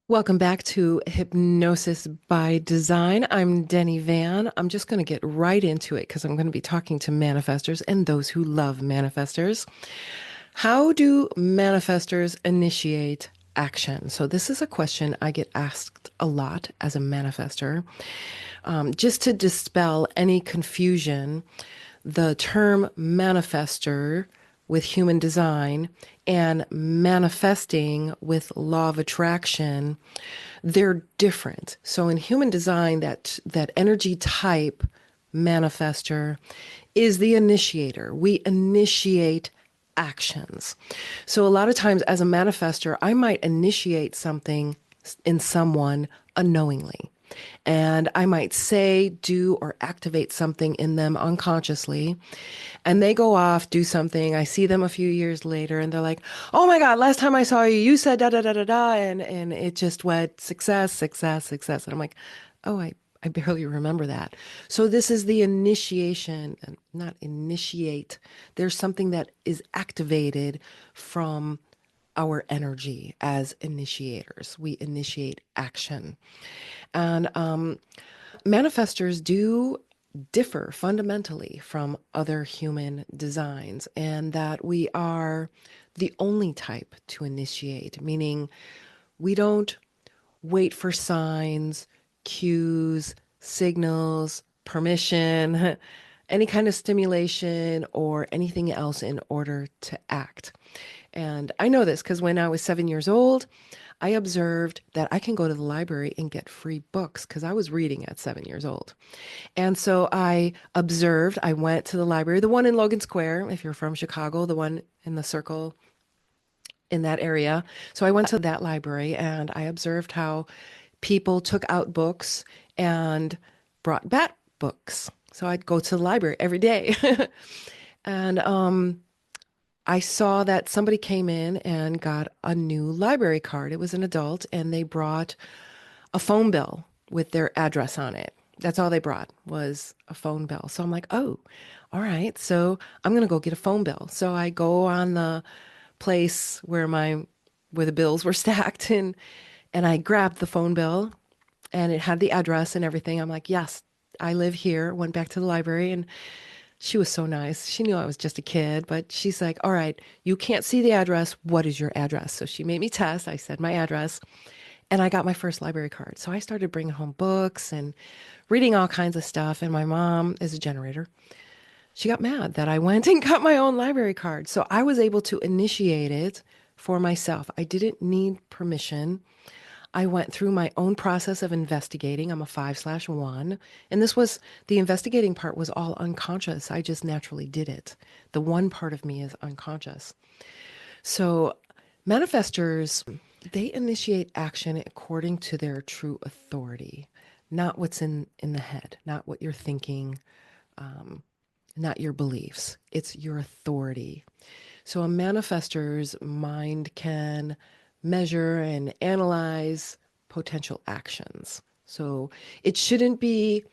Welcome back to Hypnosis by Design. I'm Denny Van. I'm just going to get right into it because I'm going to be talking to manifestors and those who love manifestors. How do manifestors initiate action? So, this is a question I get asked a lot as a manifestor. Just to dispel any confusion, the term manifestor with human design and manifesting with law of attraction, they're different. So in human design, that energy type manifestor is the initiator. We initiate actions. So a lot of times as a manifestor, I might initiate something in someone unknowingly. And I might say, do, or activate something in them unconsciously. And they go off, do something. I see them a few years later and they're like, oh my God, last time I saw you, you said da da da da da. And it just went success, success, success. And I'm like, oh, I barely remember that. So this is the initiation, and not initiate. There's something that is activated from our energy as initiators. We initiate action. And manifestors do differ fundamentally from other human designs, and that we are the only type to initiate, meaning we don't wait for signs, cues, signals, permission, any kind of stimulation, or anything else in order to act. And I know this because when I was 7 years old, I observed that I can go to the library and get free books because I was reading at 7 years old. And so I observed, I went to the library, the one in Logan Square, if you're from Chicago, the one in the circle in that area. So I went to that library and I observed how people took out books and brought back books. So I'd go to the library every day. And I saw that somebody came in and got a new library card. It was an adult, and they brought a phone bill with their address on it. That's all they brought was a phone bill. So I'm like, oh, all right. So I'm gonna go get a phone bill. So I go on the place where the bills were stacked, and I grabbed the phone bill and it had the address and everything. I'm like, yes, I live here. Went back to the library, and she was so nice. She knew I was just a kid, but she's like, all right, you can't see the address. What is your address? So she made me test. I said my address, and I got my first library card. So I started bringing home books and reading all kinds of stuff. And my mom is a generator. She got mad that I went and got my own library card. So I was able to initiate it for myself. I didn't need permission. I went through my own process of investigating. I'm a 5/1. And the investigating part was all unconscious. I just naturally did it. The one part of me is unconscious. So manifestors, they initiate action according to their true authority, not what's in the head, not what you're thinking, not your beliefs. It's your authority. So a manifestor's mind can measure and analyze potential actions. So it shouldn't be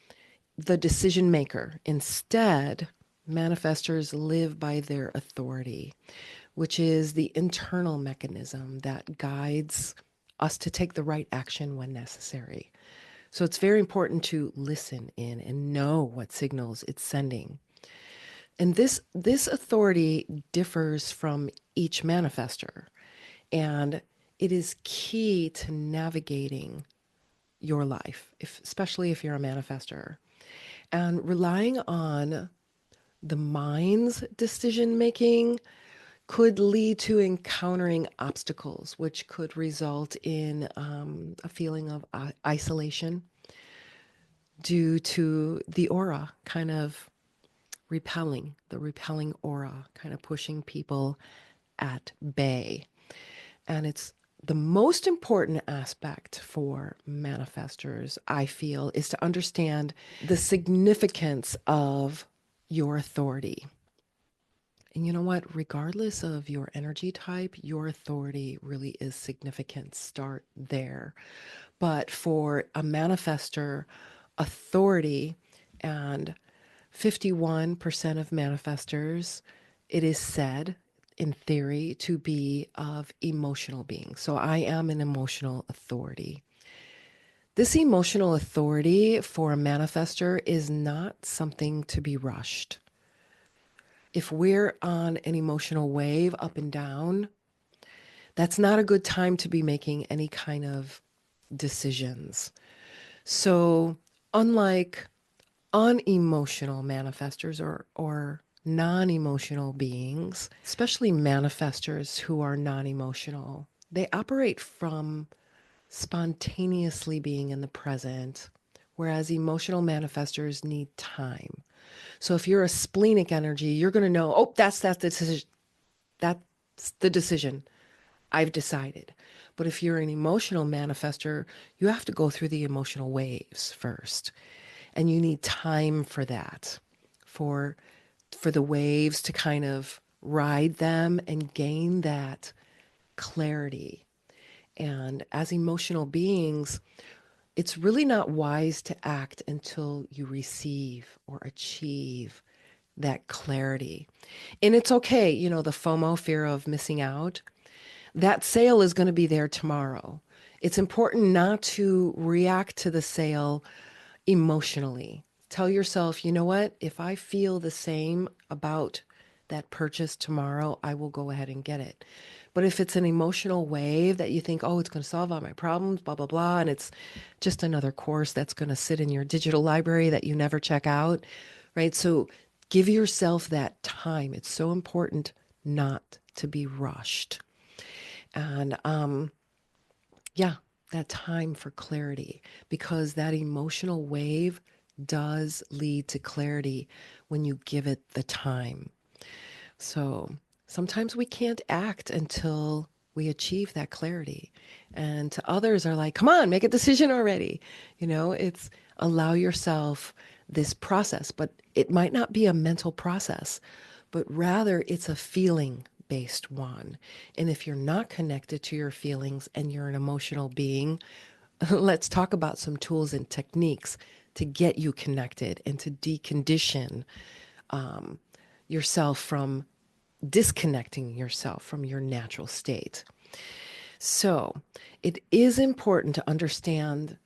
the decision maker. Instead, manifestors live by their authority, which is the internal mechanism that guides us to take the right action when necessary. So it's very important to listen in and know what signals it's sending. And this authority differs from each manifestor, and it is key to navigating your life, especially if you're a manifestor. And relying on the mind's decision making could lead to encountering obstacles, which could result in a feeling of isolation due to the aura kind of the repelling aura kind of pushing people at bay. And it's the most important aspect for manifestors, I feel, is to understand the significance of your authority. And you know what? Regardless of your energy type, your authority really is significant. Start there. But for a manifestor, authority, and 51% of manifestors, it is said, in theory to be of emotional beings. So I am an emotional authority. This emotional authority for a manifester is not something to be rushed. If we're on an emotional wave up and down, that's not a good time to be making any kind of decisions. So, unlike unemotional manifestors or non emotional beings, especially manifestors who are non emotional, they operate from spontaneously being in the present, whereas emotional manifestors need time. So if you're a splenic energy, you're going to know, oh, that's the decision. That's the decision. I've decided. But if you're an emotional manifester, you have to go through the emotional waves first. And you need time for that, for for the waves to kind of ride them and gain that clarity. And as emotional beings, it's really not wise to act until you receive or achieve that clarity. And it's okay, the FOMO, fear of missing out, that sale is going to be there tomorrow. It's important not to react to the sale emotionally. Tell yourself, you know what? If I feel the same about that purchase tomorrow, I will go ahead and get it. But if it's an emotional wave that you think, oh, it's going to solve all my problems, blah, blah, blah, and it's just another course that's going to sit in your digital library that you never check out, right? So give yourself that time. It's so important not to be rushed. And yeah, that time for clarity, because that emotional wave does lead to clarity when you give it the time. So sometimes we can't act until we achieve that clarity. And to others are like, come on, make a decision already. It's allow yourself this process, but it might not be a mental process, but rather it's a feeling based one. And if you're not connected to your feelings and you're an emotional being, let's talk about some tools and techniques to get you connected and to decondition yourself from disconnecting yourself from your natural state. So it is important to understand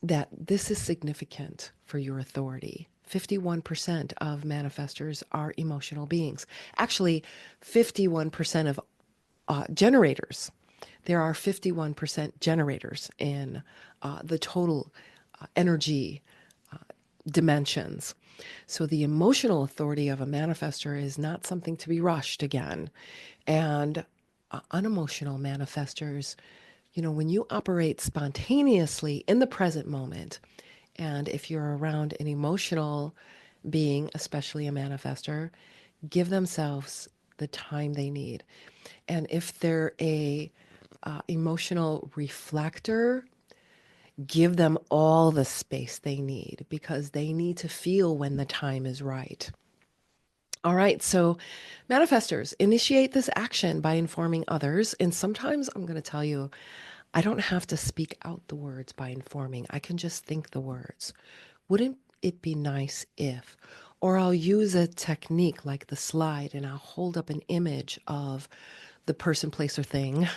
that this is significant for your authority. 51% of manifestors are emotional beings. Actually, 51% of generators. There are 51% generators in the total energy dimensions. So the emotional authority of a manifestor is not something to be rushed again. And unemotional manifestors, when you operate spontaneously in the present moment, and if you're around an emotional being, especially a manifestor, give themselves the time they need. And if they're a emotional reflector, give them all the space they need because they need to feel when the time is right. All right, so manifestors initiate this action by informing others. And sometimes I'm going to tell you, I don't have to speak out the words by informing. I can just think the words. Wouldn't it be nice if? Or I'll use a technique like the slide and I'll hold up an image of the person, place, or thing.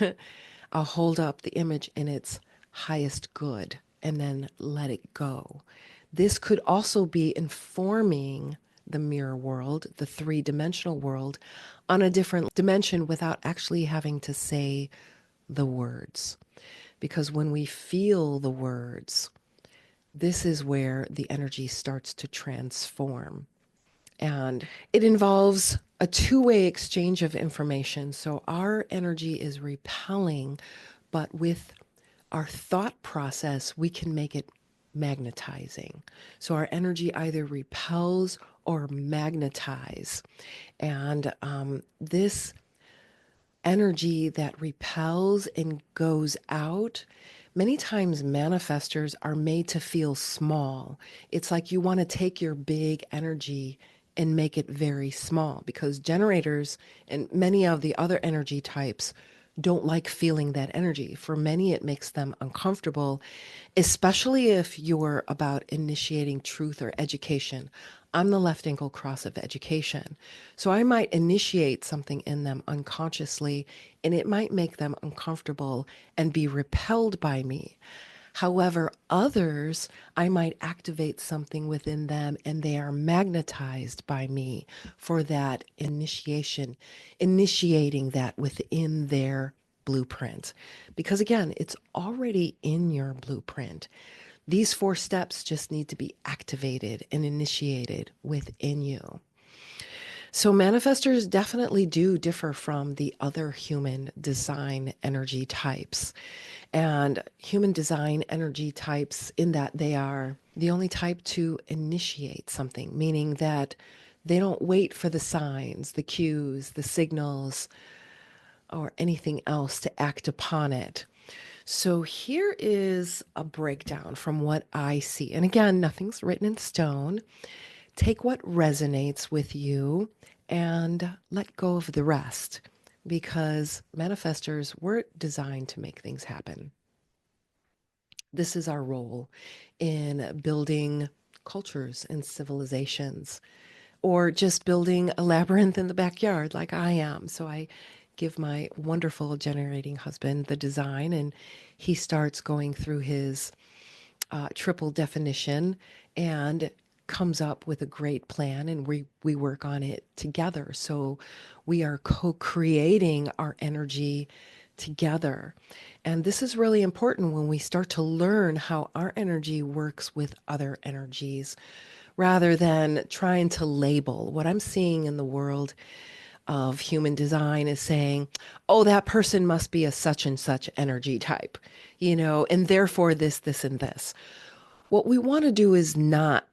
I'll hold up the image in its highest good and then let it go. This could also be informing the mirror world, the three-dimensional world, on a different dimension without actually having to say the words. Because when we feel the words, this is where the energy starts to transform. And it involves a two-way exchange of information. So our energy is repelling, but with our thought process, we can make it magnetizing. So our energy either repels or magnetize. And this energy that repels and goes out, many times manifestors are made to feel small. It's like you want to take your big energy and make it very small because generators and many of the other energy types don't like feeling that energy. For many, it makes them uncomfortable, especially if you're about initiating truth or education. I'm the left ankle cross of education. So I might initiate something in them unconsciously, and it might make them uncomfortable and be repelled by me. However, others, I might activate something within them and they are magnetized by me for that initiation, initiating that within their blueprint. Because again, it's already in your blueprint. These 4 steps just need to be activated and initiated within you. So, manifestors definitely do differ from the other human design energy types. And human design energy types, in that they are the only type to initiate something, meaning that they don't wait for the signs, the cues, the signals, or anything else to act upon it. So here is a breakdown from what I see. And again, nothing's written in stone. Take what resonates with you and let go of the rest, because manifestors were designed to make things happen. This is our role in building cultures and civilizations, or just building a labyrinth in the backyard like I am. So I give my wonderful generating husband the design, and he starts going through his triple definition and comes up with a great plan, and we work on it together. So we are co-creating our energy together. And this is really important when we start to learn how our energy works with other energies rather than trying to label. What I'm seeing in the world of human design is saying, oh, that person must be a such and such energy type, and therefore this, and this. What we want to do is not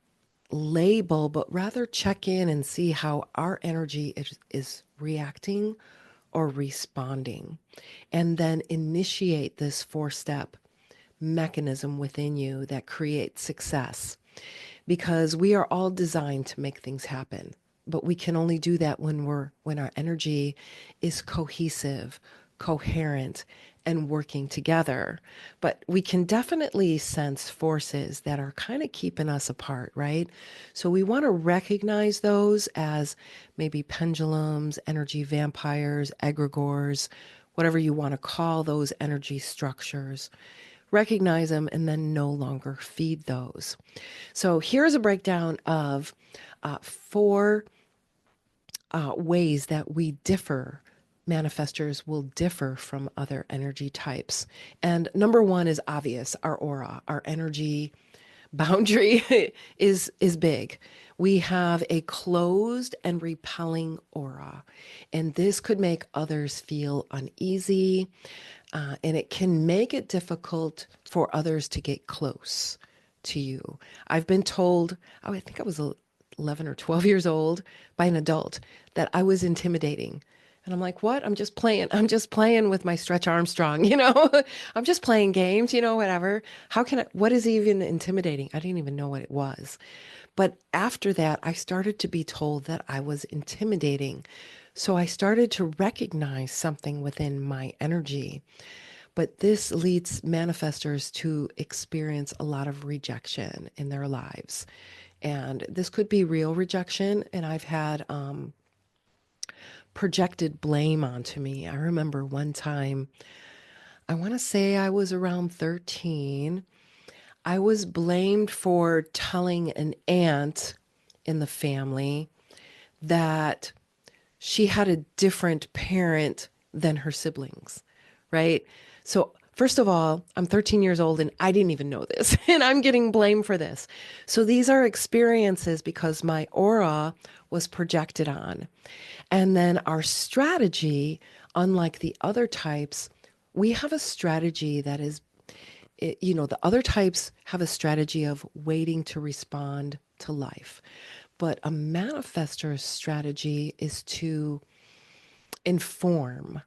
label, but rather check in and see how our energy is reacting or responding. And then initiate this 4 step mechanism within you that creates success. Because we are all designed to make things happen. But we can only do that when our energy is cohesive, coherent, and working together. But we can definitely sense forces that are kind of keeping us apart, right? So we want to recognize those as maybe pendulums, energy vampires, egregores, whatever you want to call those energy structures. Recognize them and then no longer feed those. So here's a breakdown of 4 ways that we differ. Manifestors will differ from other energy types. And number 1 is obvious, our aura, our energy boundary is big. We have a closed and repelling aura, and this could make others feel uneasy, and it can make it difficult for others to get close to you. I've been told, oh, I think I was 11 or 12 years old by an adult, that I was intimidating. And I'm like, what? I'm just playing. I'm just playing with my Stretch Armstrong, I'm just playing games, whatever. What is even intimidating? I didn't even know what it was. But after that, I started to be told that I was intimidating. So I started to recognize something within my energy. But this leads manifestors to experience a lot of rejection in their lives. And this could be real rejection. And I've had projected blame onto me. I remember one time, I want to say I was around 13. I was blamed for telling an aunt in the family that she had a different parent than her siblings, right? So, first of all, I'm 13 years old and I didn't even know this, and I'm getting blamed for this. So, these are experiences because my aura was projected on. And then our strategy, unlike the other types, we have a strategy that is, the other types have a strategy of waiting to respond to life. But a manifestor's strategy is to inform,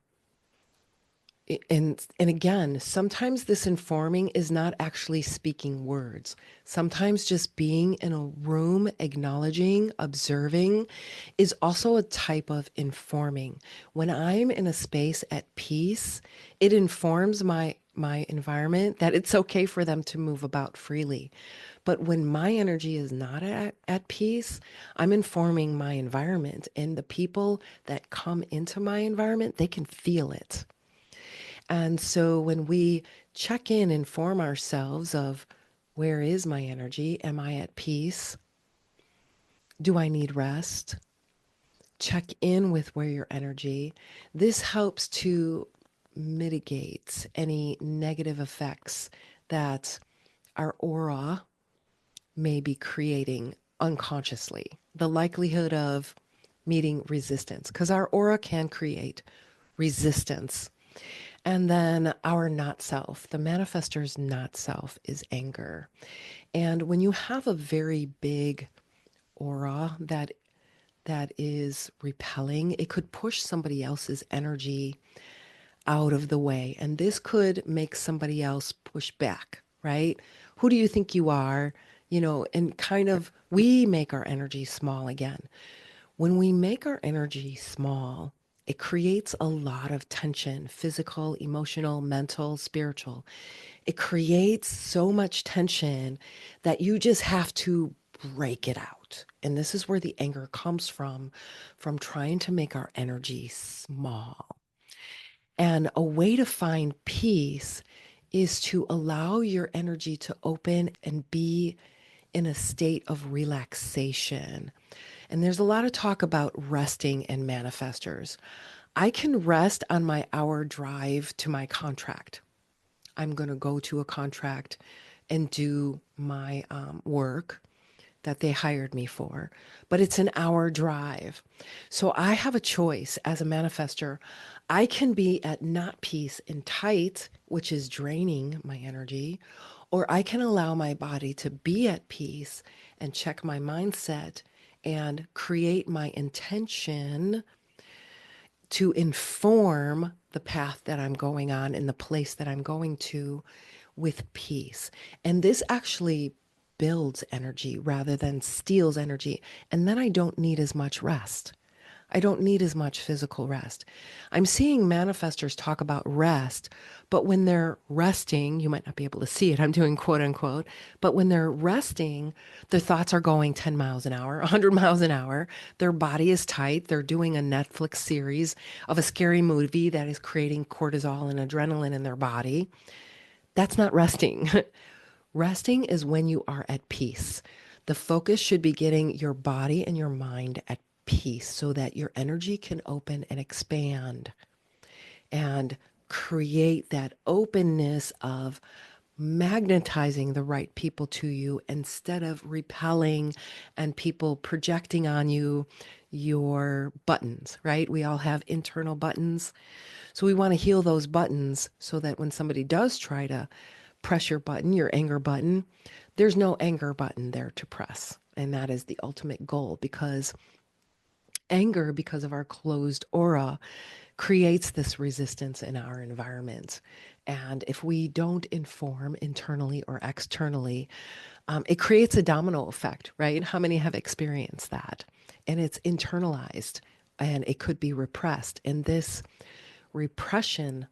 And again, sometimes this informing is not actually speaking words. Sometimes just being in a room, acknowledging, observing is also a type of informing. When I'm in a space at peace, it informs my environment that it's okay for them to move about freely. But when my energy is not at peace, I'm informing my environment, and the people that come into my environment, they can feel it. And so when we check in, inform ourselves of where is my energy? Am I at peace? Do I need rest? Check in with where your energy. This helps to mitigate any negative effects that our aura may be creating unconsciously. The likelihood of meeting resistance, because our aura can create resistance. And then our not self, the manifestor's not self is anger. And when you have a very big aura that is repelling, it could push somebody else's energy out of the way. And this could make somebody else push back, right? Who do you think you are? And kind of we make our energy small again. When we make our energy small, it creates a lot of tension, physical, emotional, mental, spiritual. It creates so much tension that you just have to break it out. And this is where the anger comes from trying to make our energy small. And a way to find peace is to allow your energy to open and be in a state of relaxation. And there's a lot of talk about resting and manifestors. I can rest on my hour drive to my contract. I'm going to go to a contract and do my work that they hired me for, but it's an hour drive. So I have a choice as a manifester. I can be at not peace and tight, which is draining my energy, or I can allow my body to be at peace and check my mindset and create my intention to inform the path that I'm going on and the place that I'm going to with peace. And this actually builds energy rather than steals energy. And then I don't need as much rest. I don't need as much physical rest. I'm seeing manifestors talk about rest, but when they're resting, you might not be able to see it. I'm doing quote unquote, but when they're resting, their thoughts are going 10 miles an hour, 100 miles an hour. Their body is tight. They're doing a Netflix series of a scary movie that is creating cortisol and adrenaline in their body. That's not resting. Resting is when you are at peace. The focus should be getting your body and your mind at peace so that your energy can open and expand and create that openness of magnetizing the right people to you instead of repelling and people projecting on you your buttons, right? We all have internal buttons. So we want to heal those buttons so that when somebody does try to press your button, your anger button, there's no anger button there to press. And that is the ultimate goal, because anger, because of our closed aura, creates this resistance in our environment. And if we don't inform internally or externally, it creates a domino effect, right? How many have experienced that? And it's internalized and it could be repressed. And this repression,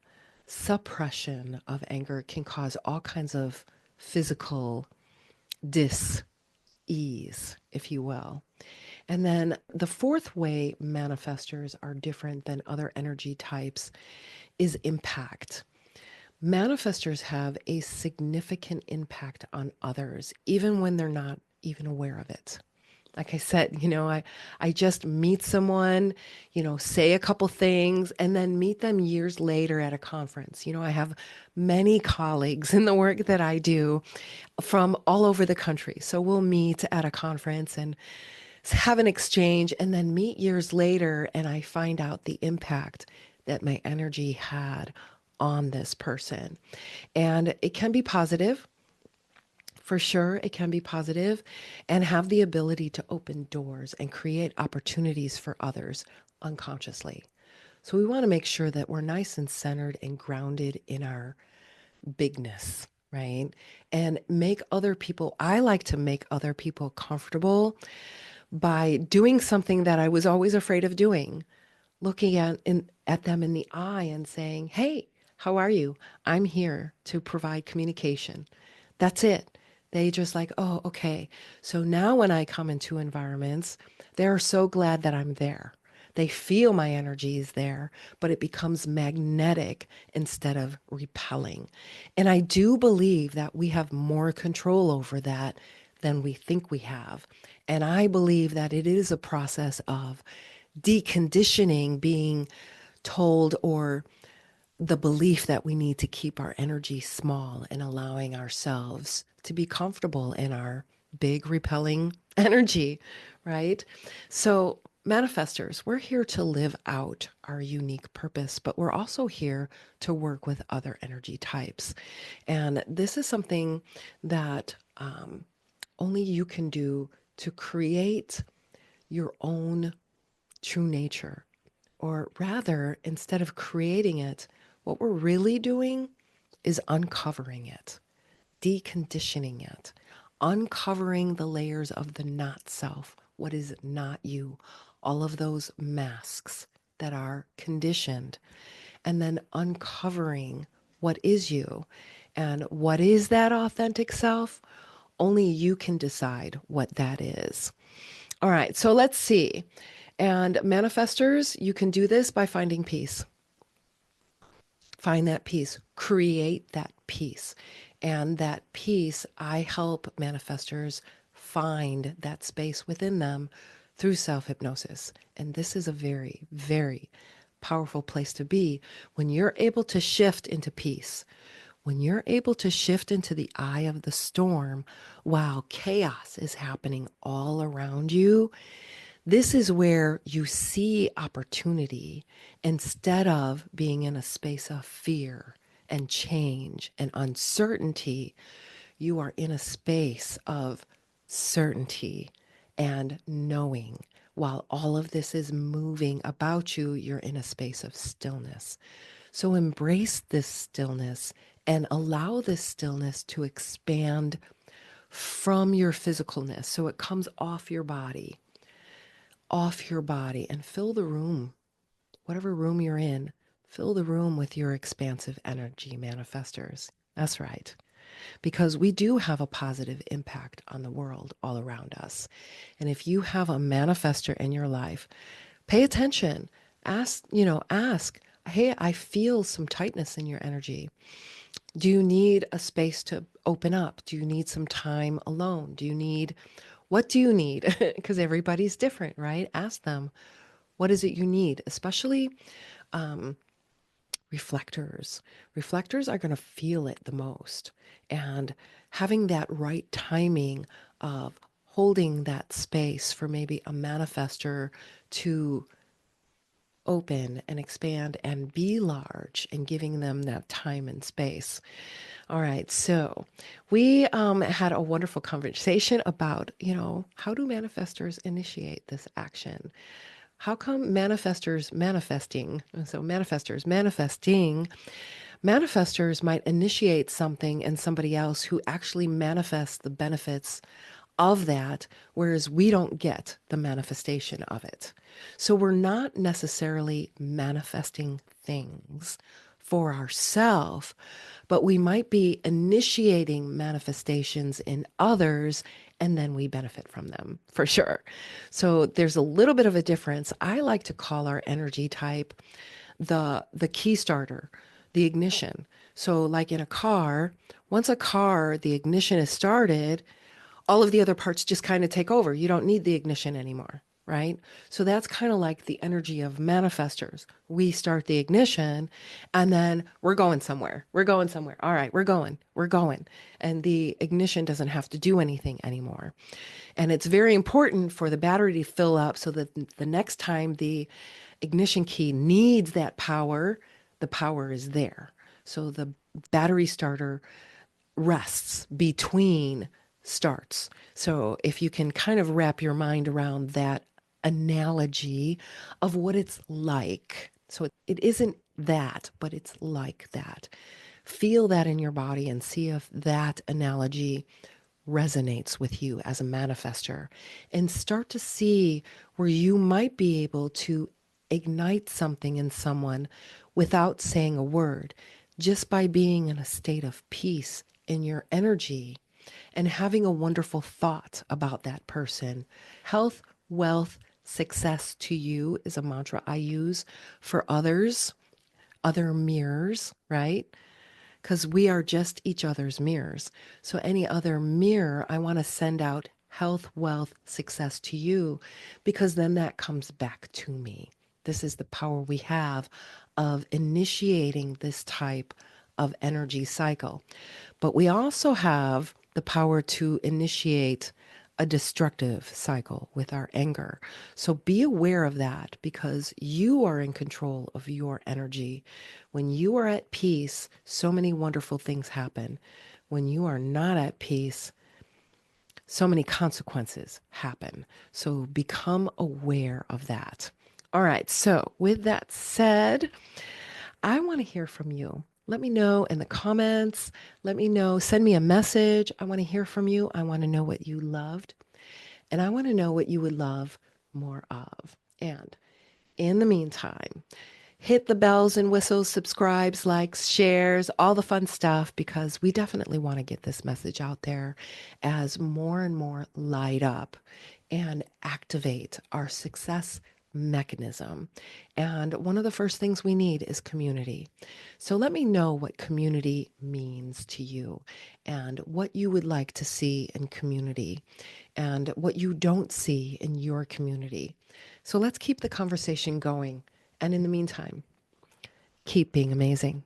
suppression of anger can cause all kinds of physical dis-ease, if you will. And then the fourth way manifestors are different than other energy types is impact. Manifestors have a significant impact on others, even when they're not even aware of it. Like I said, I just meet someone, say a couple things and then meet them years later at a conference. I have many colleagues in the work that I do from all over the country. So we'll meet at a conference and have an exchange and then meet years later. And I find out the impact that my energy had on this person. And it can be positive. For sure, it can be positive and have the ability to open doors and create opportunities for others unconsciously. So we want to make sure that we're nice and centered and grounded in our bigness, right? And make other people, I like to make other people comfortable by doing something that I was always afraid of doing, looking at them in the eye and saying, "Hey, how are you? I'm here to provide communication." That's it. They just like, "Oh, okay." So now when I come into environments, they're so glad that I'm there. They feel my energy is there, but it becomes magnetic instead of repelling. And I do believe that we have more control over that than we think we have. And I believe that it is a process of deconditioning being told, or the belief that we need to keep our energy small and allowing ourselves to be comfortable in our big repelling energy, right? So, manifestors, we're here to live out our unique purpose, but we're also here to work with other energy types. And this is something that only you can do to create your own true nature. Or rather, instead of creating it, what we're really doing is uncovering it, deconditioning it, uncovering the layers of the not self, what is not you, all of those masks that are conditioned, and then uncovering what is you. And what is that authentic self? Only you can decide what that is. All right, so let's see. And manifestors, you can do this by finding peace. Find that peace, create that peace. And that peace, I help manifestors find that space within them through self hypnosis. And this is a very, very powerful place to be when you're able to shift into peace. When you're able to shift into the eye of the storm while chaos is happening all around you, this is where you see opportunity instead of being in a space of fear and change and uncertainty. You are in a space of certainty and knowing. While all of this is moving about you, you're in a space of stillness. So embrace this stillness and allow this stillness to expand from your physicalness. So it comes off your body, and fill the room, whatever room you're in, fill the room with your expansive energy manifestors. That's right. Because we do have a positive impact on the world all around us. And if you have a manifestor in your life, pay attention. Ask, hey, I feel some tightness in your energy. Do you need a space to open up? Do you need some time alone? What do you need? Because everybody's different, right? Ask them, what is it you need? Especially reflectors. Reflectors are going to feel it the most. And having that right timing of holding that space for maybe a manifestor to open and expand and be large, and giving them that time and space. All right, so we had a wonderful conversation about, how do manifestors initiate this action? How come manifestors manifesting? So manifestors might initiate something in somebody else who actually manifests the benefits of that, whereas we don't get the manifestation of it. So we're not necessarily manifesting things for ourselves, but we might be initiating manifestations in others, and then we benefit from them for sure. So there's a little bit of a difference. I like to call our energy type the key starter, the ignition. So like in a car, once the ignition is started, all of the other parts just kind of take over. You don't need the ignition anymore, right? So that's kind of like the energy of manifestors. We start the ignition and then we're going somewhere. We're going somewhere. All right, we're going. We're going. And the ignition doesn't have to do anything anymore. And it's very important for the battery to fill up so that the next time the ignition key needs that power, the power is there. So the battery starter rests between starts. So if you can kind of wrap your mind around that analogy of what it's like So it isn't that, but it's like that. Feel that in your body and see if that analogy resonates with you as a manifester, and start to see where you might be able to ignite something in someone without saying a word, just by being in a state of peace in your energy and having a wonderful thought about that person. Health, wealth, success to you is a mantra I use for others, other mirrors, right? Because we are just each other's mirrors. So, any other mirror, I want to send out health, wealth, success to you, because then that comes back to me. This is the power we have of initiating this type of energy cycle. But we also have the power to initiate a destructive cycle with our anger. So be aware of that, because you are in control of your energy. When you are at peace, so many wonderful things happen. When you are not at peace, so many consequences happen. So become aware of that. All right. So, with that said, I want to hear from you. Let me know in the comments. Let me know. Send me a message. I want to hear from you. I want to know what you loved, and I want to know what you would love more of. And in the meantime, hit the bells and whistles, subscribes, likes, shares, all the fun stuff, because we definitely want to get this message out there as more and more light up and activate our success mechanism. And one of the first things we need is community. So let me know what community means to you and what you would like to see in community and what you don't see in your community. So let's keep the conversation going. And in the meantime, keep being amazing.